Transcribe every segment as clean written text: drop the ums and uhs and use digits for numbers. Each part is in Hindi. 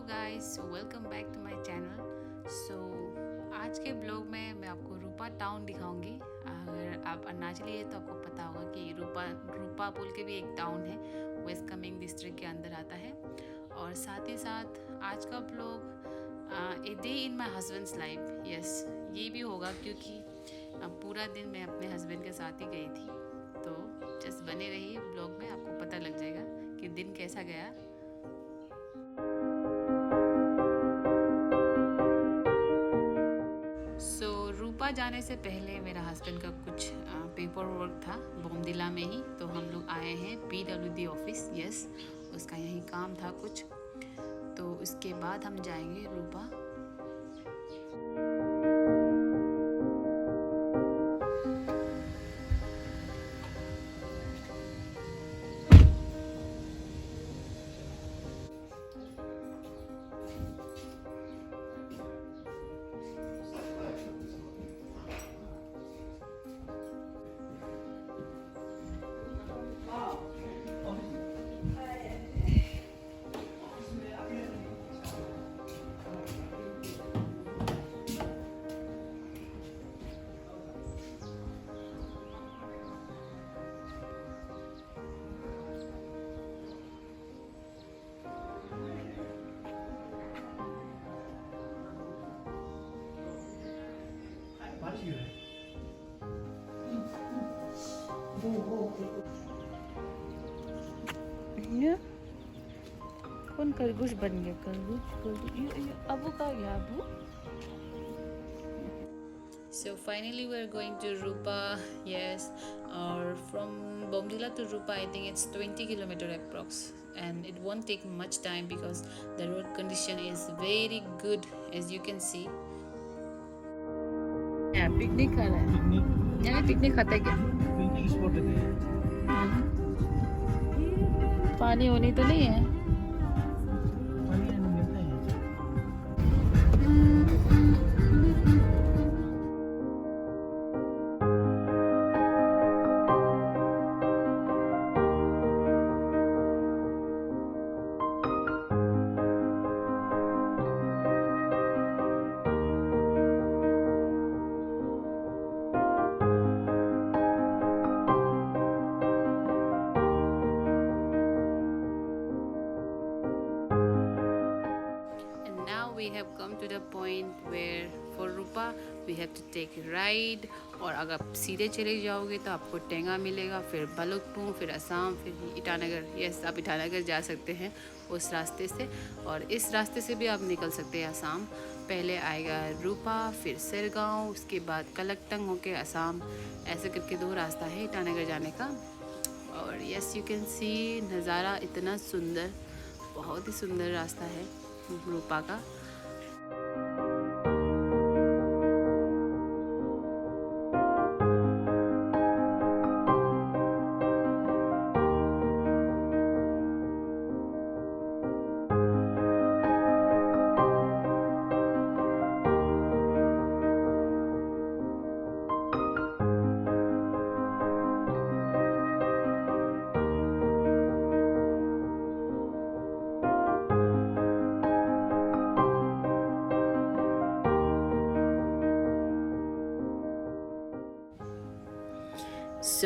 Guys, welcome back to my channel. आज के ब्लॉग में मैं आपको रूपा टाउन दिखाऊंगी। अगर आप अरुणाचली है तो आपको पता होगा कि रूपा रूपा बोल के भी एक टाउन है, वेस्ट कामेंग डिस्ट्रिक्ट के अंदर आता है। और साथ ही साथ आज का blog a day in my husbands life, yes ये भी होगा क्योंकि पूरा दिन मैं अपने हस्बैंड के साथ ही गई थी। तो जस्ट बने रहिए ब्लॉग में, आपको पता लग जाएगा कि दिन कैसा गया। रूपा जाने से पहले मेरा हस्बैंड का कुछ पेपर वर्क था बोमदिला में ही, तो हम लोग आए हैं PWD ऑफिस। यस, उसका यही काम था कुछ, तो उसके बाद हम जाएंगे रूपा। ये कौन खरगोश बन गया? खरगोश अबू का गया Abu. So finally we are going to Rupa. Yes, or from Bomdila to Rupa I think it's 20 kilometer approx, and it won't take much time because the road condition is very good as you can see. Picnic खा रहा है, यानी पिकनिक खाता है क्या? पिकनिक स्पॉट है। पानी होनी तो नहीं है। We have come to the point where for Rupa we have to take a ride, और अगर आप सीधे चले जाओगे तो आपको टेंगा मिलेगा, फिर बलुकपुर, फिर असम, फिर ईटानगर। यस, आप ईटानगर जा सकते हैं उस रास्ते से, और इस रास्ते से भी आप निकल सकते हैं असम। पहले आएगा रूपा, फिर सिरगांव, उसके बाद कलकटंग होके असम। ऐसे करके 2 रास्ता है ईटानगर जाने का। और यस यू कैन सी नज़ारा इतना सुंदर, बहुत ही सुंदर रास्ता है रूपा का।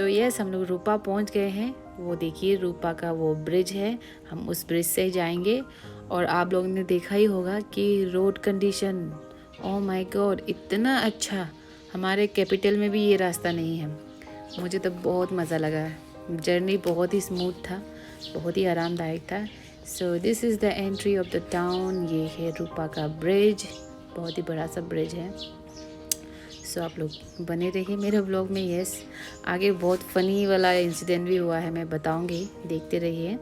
यस, हम लोग रूपा पहुंच गए हैं। वो देखिए रूपा का वो ब्रिज है, हम उस ब्रिज से जाएंगे। और आप लोगों ने देखा ही होगा कि road condition, oh my God, इतना अच्छा। हमारे कैपिटल में भी ये रास्ता नहीं है। मुझे तो बहुत मज़ा लगा, जर्नी बहुत ही स्मूथ था, बहुत ही आरामदायक था। So this is the entry of the town. ये है रूपा का ब्रिज, बहुत ही बड़ा सा ब्रिज है। सो आप लोग बने रहिए मेरे ब्लॉग में। यस, आगे बहुत फ़नी वाला इंसिडेंट भी हुआ है, मैं बताऊंगी, देखते रहिए।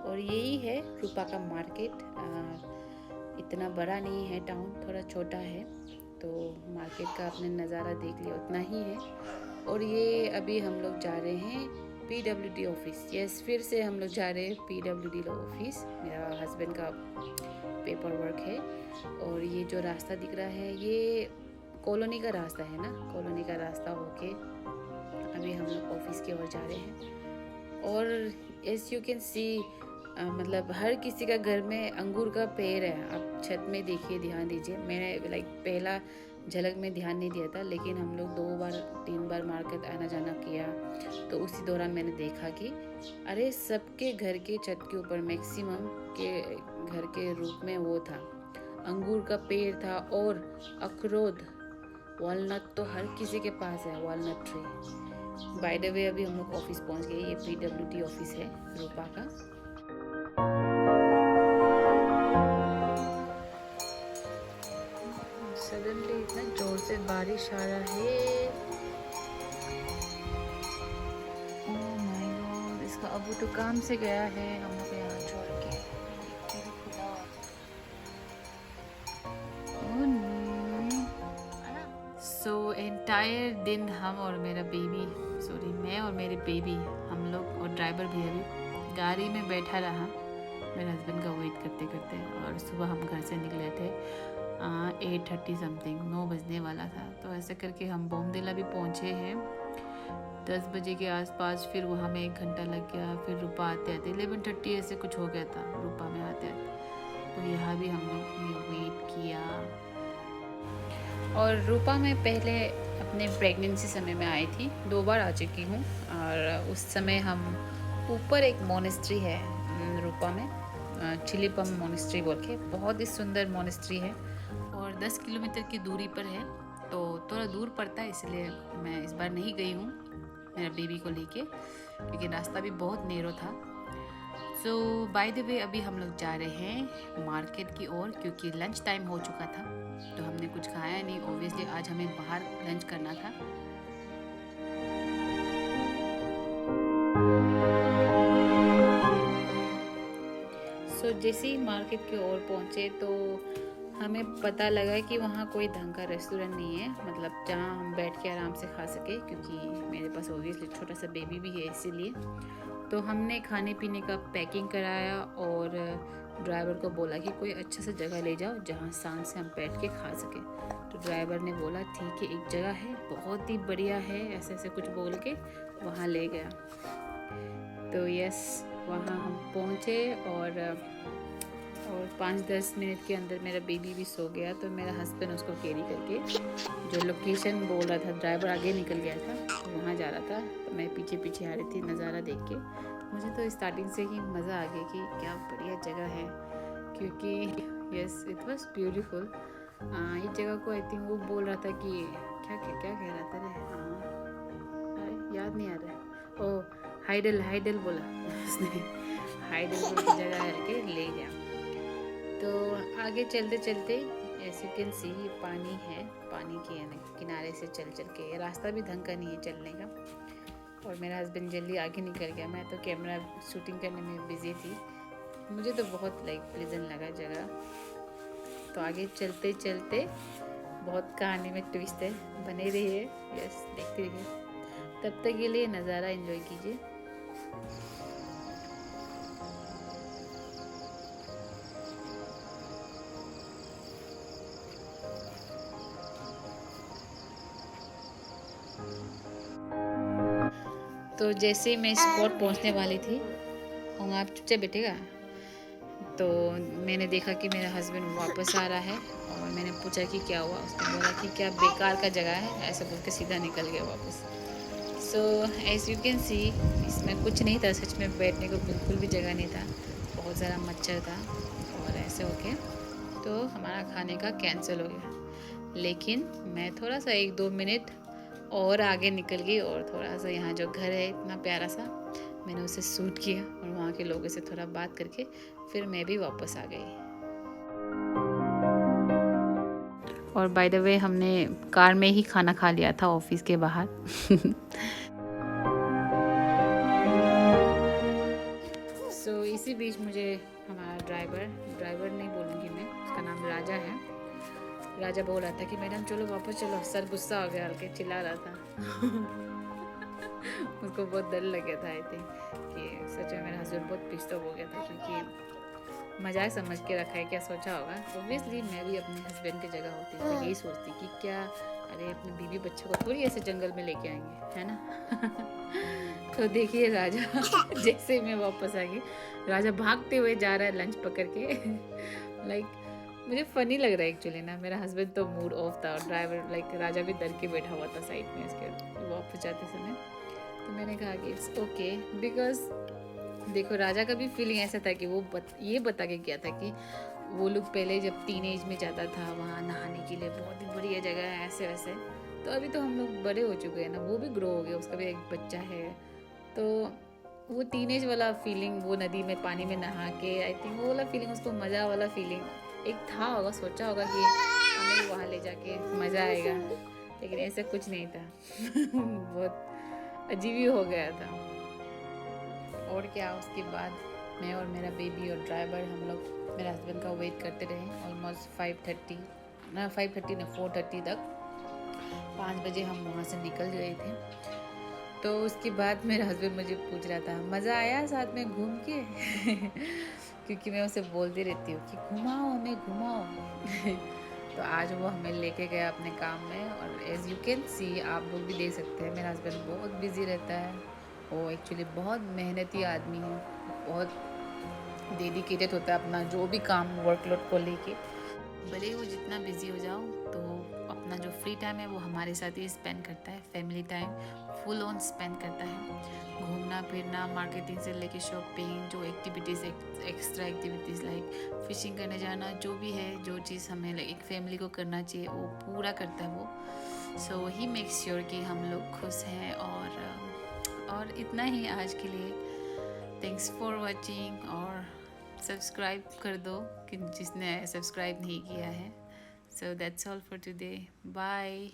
और यही है रूपा का मार्केट। इतना बड़ा नहीं है टाउन, थोड़ा छोटा है। तो मार्केट का आपने नज़ारा देख लिया, उतना ही है। और ये अभी हम लोग जा रहे हैं PWD ऑफिस। यस, फिर से हम लोग जा रहे हैं PWD ऑफिस। मेरा हस्बैंड का पेपर वर्क है। और ये जो रास्ता दिख रहा है ये कॉलोनी का रास्ता है ना, कॉलोनी का रास्ता होके अभी हम लोग ऑफिस की ओर जा रहे हैं। और एस यू कैन सी मतलब हर किसी का घर में अंगूर का पेड़ है। आप छत में देखिए, ध्यान दीजिए। मैंने लाइक पहला झलक में ध्यान नहीं दिया था, लेकिन हम लोग 2 बार 3 बार मार्केट आना जाना किया, तो उसी दौरान मैंने देखा कि अरे सबके घर के छत के ऊपर मैक्सिमम के घर के रूप में वो था, अंगूर का पेड़ था। और अखरोट, वॉलनट तो हर किसी के पास है, walnut tree. By the way अभी हम लोग ऑफिस पहुंच गए। ये PWD ऑफिस है रूपा का। सडनली इतना जोर से बारिश आ रहा है। ओह माय गॉड, इसका अबू तो काम से गया है, हम लोग यहाँ छोड़ के। Oh no. सो एंटायर दिन हम और मेरा बेबी, सॉरी मैं और मेरे बेबी, हम लोग और ड्राइवर भी अभी गाड़ी में बैठा रहा मेरे हस्बैंड का वेट करते करते। और सुबह हम घर से निकले थे 8:30 समथिंग, 9 बजने वाला था। तो ऐसे करके हम बोमदिला भी पहुँचे हैं 10 बजे के आसपास। फिर वहाँ में 1 घंटा लग गया। फिर रूपा आते आते 11:30 ऐसे कुछ हो गया था रूपा में आते आते। तो यहाँ भी हम लोग ने वेट किया। और रूपा में पहले अपने प्रेगनेंसी समय में आई थी, 2 बार आ चुकी हूँ। और उस समय हम ऊपर एक मोनेस्ट्री है रूपा में, चिलीपम मोनेस्ट्री बोल के, बहुत ही सुंदर मोनेस्ट्री है और 10 किलोमीटर की दूरी पर है। तो थोड़ा दूर पड़ता है, इसलिए मैं इस बार नहीं गई हूँ मेरा बेबी को लेके, क्योंकि रास्ता भी बहुत नेरो था। सो बाय द वे अभी हम लोग जा रहे हैं मार्केट की ओर, क्योंकि लंच टाइम हो चुका था। तो हमने कुछ खाया नहीं, ऑब्वियसली आज हमें बाहर लंच करना था। सो जैसे ही मार्केट की ओर पहुँचे तो हमें पता लगा कि वहाँ कोई ढंग का रेस्टोरेंट नहीं है, मतलब जहाँ हम बैठ के आराम से खा सके, क्योंकि मेरे पास ऑब्वियसली छोटा सा बेबी भी है इसीलिए। तो हमने खाने पीने का पैकिंग कराया और ड्राइवर को बोला कि कोई अच्छा सा जगह ले जाओ जहाँ शाम से हम बैठ के खा सके। तो ड्राइवर ने बोला ठीक है, एक जगह है बहुत ही बढ़िया है, ऐसे ऐसे कुछ बोल के वहाँ ले गया। तो यस, वहाँ हम पहुँचे और 5-10 मिनट के अंदर मेरा बेबी भी सो गया। तो मेरा हस्बैंड उसको कैरी करके जो लोकेशन बोल रहा था, ड्राइवर आगे निकल गया था तो वहाँ जा रहा था, तो मैं पीछे पीछे आ रही थी नज़ारा देख के। मुझे तो स्टार्टिंग से ही मज़ा आ गया कि क्या बढ़िया जगह है, क्योंकि यस इट वाज ब्यूटीफुल। इस जगह को आई थिंक वो बोल रहा था कि क्या क्या क्या कह रहा था रे, याद नहीं आ रहा है। ओ हाइडल बोला उसने, हाइडल बोल की जगह के ले गया। तो आगे चलते चलते ऐसे कैन सी पानी है, पानी के किनारे से चल चल के, रास्ता भी ढंग का नहीं है चलने का। और मेरा हस्बैंड जल्दी आगे निकल गया, मैं तो कैमरा शूटिंग करने में बिजी थी। मुझे तो बहुत प्लेजेंट लगा जगह। तो आगे चलते चलते बहुत कहानी में ट्विस्ट है, बने रहिए, यस देखते रहिए। तब तक के लिए नज़ारा एंजॉय कीजिए। तो जैसे ही मैं स्पॉट पहुंचने वाली थी, और आप चुपचाप बैठेगा, तो मैंने देखा कि मेरा हस्बैंड वापस आ रहा है। और मैंने पूछा कि क्या हुआ, उसने बोला कि क्या बेकार का जगह है, ऐसा बोल के सीधा निकल गया वापस। So as you can see इसमें कुछ नहीं था, सच में बैठने को बिल्कुल भी जगह नहीं था, बहुत ज़्यादा मच्छर था। और ऐसे होके तो हमारा खाने का कैंसिल हो गया। लेकिन मैं थोड़ा सा 1-2 मिनट और आगे निकल गई, और थोड़ा सा यहाँ जो घर है इतना प्यारा सा, मैंने उसे शूट किया और वहाँ के लोगों से थोड़ा बात करके फिर मैं भी वापस आ गई। और बाय द वे हमने कार में ही खाना खा लिया था ऑफिस के बाहर। सो इसी बीच मुझे हमारा ड्राइवर नहीं बोलूँगी मैं, उसका नाम राजा है, राजा बोल रहा था कि मैडम चलो वापस चलो, सर गुस्सा हो गया, हल्के चिल्ला रहा था। उसको बहुत डर लग गया था आई थिंक, कि सच में मेरा हस्बैंड बहुत पिस्ड ऑफ हो गया था, क्योंकि मजाक समझ के रखा है, क्या सोचा होगा। ऑब्वियसली मैं भी अपने हस्बैंड की जगह होती तो यही सोचती कि क्या, अरे अपने बीवी बच्चे को थोड़ी ऐसे जंगल में लेके आएंगे, है ना। तो देखिए राजा जैसे मैं वापस आ गई, राजा भागते हुए जा रहा है लंच पकड़ के। लाइक मुझे फनी लग रहा है एक्चुअली ना, मेरा हस्बैंड तो मूड ऑफ था और ड्राइवर लाइक राजा भी डर के बैठा हुआ था साइड में इसके वापस जाते समय। तो मैंने कहा कि इट्स ओके, बिकॉज देखो राजा का भी फीलिंग ऐसा था कि वो ये बता के गया था कि वो लोग पहले जब टीनेज में जाता था वहाँ नहाने के लिए, बहुत ही बढ़िया जगह है ऐसे वैसे। तो अभी तो हम लोग बड़े हो चुके हैं ना, वो भी ग्रो हो गया, उसका भी एक बच्चा है। तो वो टीनेज वाला फीलिंग, वो नदी में पानी में नहा के, आई थिंक वो वाला फीलिंग, उसको मज़ा वाला फीलिंग एक था होगा, सोचा होगा कि हमें वहाँ ले जाके मज़ा आएगा, लेकिन ऐसा कुछ नहीं था। बहुत अजीब ही हो गया था। और क्या, उसके बाद मैं और मेरा बेबी और ड्राइवर हम लोग मेरे हस्बैंड का वेट करते रहे ऑलमोस्ट 5:30 ना 4:30 तक। 5 बजे हम वहाँ से निकल गए थे। तो उसके बाद मेरा हस्बैंड मुझे पूछ रहा था मज़ा आया साथ में घूम के। क्योंकि मैं उसे बोलती रहती हूँ कि घुमाओ हमें घुमाओ। तो आज वो हमें लेके गया अपने काम में, और एज़ यू कैन सी, आप लोग भी देख सकते हैं, मेरा हस्बैंड बहुत बिजी रहता है। वो एक्चुअली बहुत मेहनती आदमी है, बहुत डेडिकेटेड होता है अपना जो भी काम वर्कलोड को लेके। भले ही वो जितना बिजी हो जाओ, तो अपना जो फ्री टाइम है वो हमारे साथ ही स्पेंड करता है, family time full on spend करता है। घूमना फिरना, मार्केटिंग से लेके शॉपिंग, जो activities extra activities like fishing करने जाना, जो भी है, जो चीज़ हमें एक फैमिली को करना चाहिए वो पूरा करता है वो। सो ही मेक्स श्योर कि हम लोग खुश हैं। और इतना ही आज के लिए। थैंक्स फॉर वॉचिंग, और सब्सक्राइब कर दो कि जिसने सब्सक्राइब नहीं किया है। So that's all for today, bye.